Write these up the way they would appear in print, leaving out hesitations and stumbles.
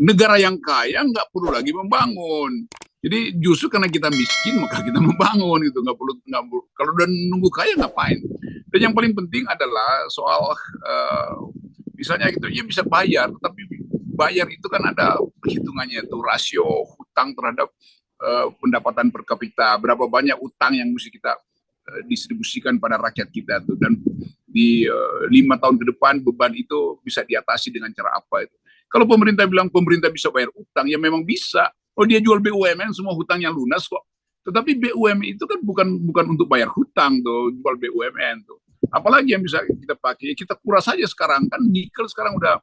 negara yang kaya nggak perlu lagi membangun. Jadi justru karena kita miskin maka kita membangun gitu, nggak perlu kalau udah nunggu kaya ngapain. Dan yang paling penting adalah soal misalnya gitu ya bisa bayar, tapi bayar itu kan ada perhitungannya tuh rasio hutang terhadap pendapatan per kapita, berapa banyak utang yang mesti kita distribusikan pada rakyat kita tuh, dan di 5 tahun ke depan beban itu bisa diatasi dengan cara apa itu. Kalau pemerintah bilang pemerintah bisa bayar utang, ya memang bisa. Oh dia jual BUMN semua hutangnya lunas kok. Tetapi BUMN itu kan bukan untuk bayar hutang tuh, jual BUMN tuh. Apalagi yang bisa kita pakai, kita kuras saja sekarang kan nikel sekarang udah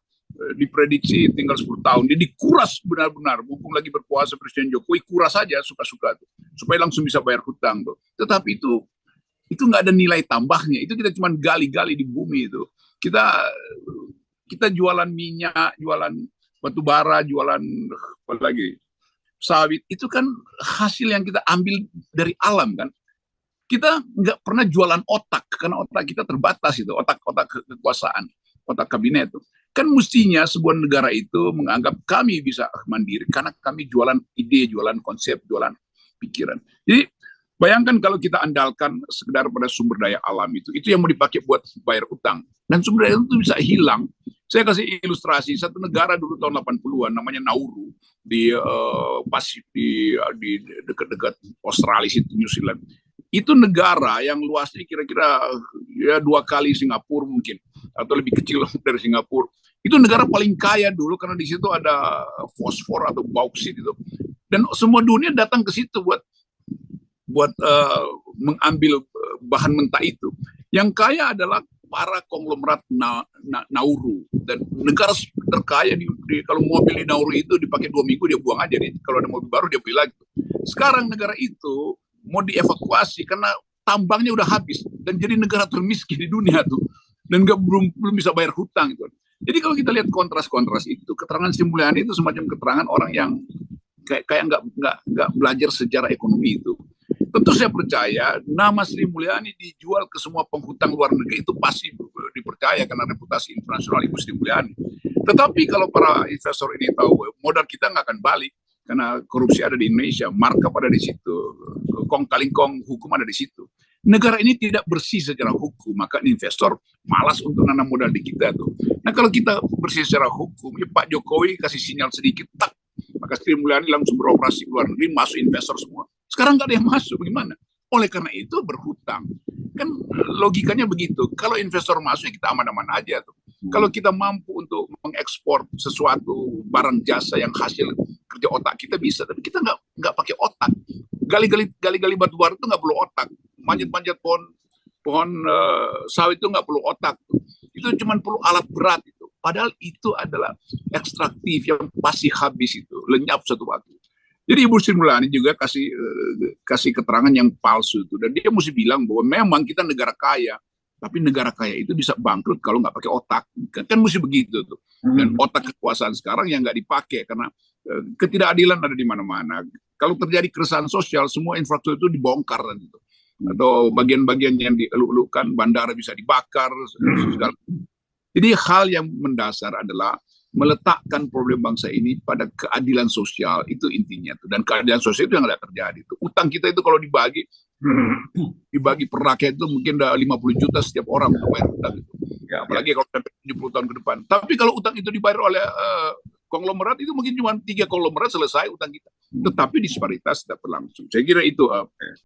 diprediksi tinggal 10 tahun. Dia dikuras benar-benar, mumpung lagi berkuasa Presiden Jokowi, kuras saja suka-suka tuh, supaya langsung bisa bayar hutang tuh. Tetapi itu nggak ada nilai tambahnya. Itu kita cuma gali-gali di bumi itu. Kita jualan minyak, jualan batu bara, jualan apa lagi, sawit, itu kan hasil yang kita ambil dari alam kan. Kita nggak pernah jualan otak karena otak kita terbatas itu, otak kekuasaan, otak kabinet itu. Kan mestinya sebuah negara itu menganggap kami bisa mandiri karena kami jualan ide, jualan konsep, jualan pikiran. Jadi bayangkan kalau kita andalkan sekedar pada sumber daya alam itu yang mau dipakai buat bayar utang, dan sumber daya itu bisa hilang. Saya kasih ilustrasi, satu negara dulu tahun 80-an namanya Nauru di dekat-dekat Australia itu, New Zealand. Itu negara yang luasnya kira-kira ya 2 kali Singapura mungkin, atau lebih kecil dari Singapura. Itu negara paling kaya dulu karena di situ ada fosfor atau bauksit itu. Dan semua dunia datang ke situ buat mengambil bahan mentah itu. Yang kaya adalah para konglomerat Nauru, dan negara terkaya kalau mobil di Nauru itu dipakai 2 minggu dia buang aja, kalau ada mobil baru dia beli lagi. Sekarang negara itu mau dievakuasi karena tambangnya udah habis dan jadi negara termiskin di dunia tuh, dan belum bisa bayar hutang itu. Jadi kalau kita lihat kontras-kontras itu, keterangan Sri Mulyani itu semacam keterangan orang yang kayak nggak belajar sejarah ekonomi itu. Tentu saya percaya nama Sri Mulyani dijual ke semua penghutang luar negeri itu pasti dipercaya karena reputasi internasional Ibu Sri Mulyani. Tetapi kalau para investor ini tahu modal kita nggak akan balik karena korupsi ada di Indonesia, markup ada di situ, kong kali kong hukum ada di situ. Negara ini tidak bersih secara hukum, maka investor malas untuk nanam modal di kita tuh. Nah kalau kita bersih secara hukum, ya Pak Jokowi kasih sinyal sedikit, tak, maka Sri Mulyani langsung beroperasi luar negeri, masuk investor semua. Sekarang nggak ada yang masuk, bagaimana? Oleh karena itu berhutang. Kan logikanya begitu. Kalau investor masuk, ya kita aman-aman aja tuh. Kalau kita mampu untuk mengekspor sesuatu barang jasa yang hasil kerja otak kita bisa, tapi kita nggak pakai otak. Gali-gali batu bara itu nggak perlu otak. Manjat-manjat pohon sawit itu nggak perlu otak. Itu cuma perlu alat berat itu. Padahal itu adalah ekstraktif yang pasti habis itu, lenyap satu waktu. Jadi Ibu Sri Mulyani juga kasih keterangan yang palsu itu, dan dia mesti bilang bahwa memang kita negara kaya, tapi negara kaya itu bisa bangkrut kalau nggak pakai otak. Kan mesti begitu tuh. Dan otak kekuasaan sekarang yang nggak dipakai karena ketidakadilan ada di mana-mana. Kalau terjadi keresahan sosial, semua infrastruktur itu dibongkar gitu. Atau bagian-bagian yang dieluk-elukan, bandara bisa dibakar, segala. Jadi hal yang mendasar adalah meletakkan problem bangsa ini pada keadilan sosial, itu intinya tuh. Dan keadilan sosial itu yang tidak terjadi tuh. Utang kita itu kalau dibagi per rakyat itu mungkin udah 50 juta setiap orang untuk bayar utang itu. Ya, apalagi kalau sampai 70 tahun ke depan. Tapi kalau utang itu dibayar oleh konglomerat itu mungkin cuma 3 konglomerat selesai utang kita. Tetapi disparitas tetap berlangsung. Saya kira itu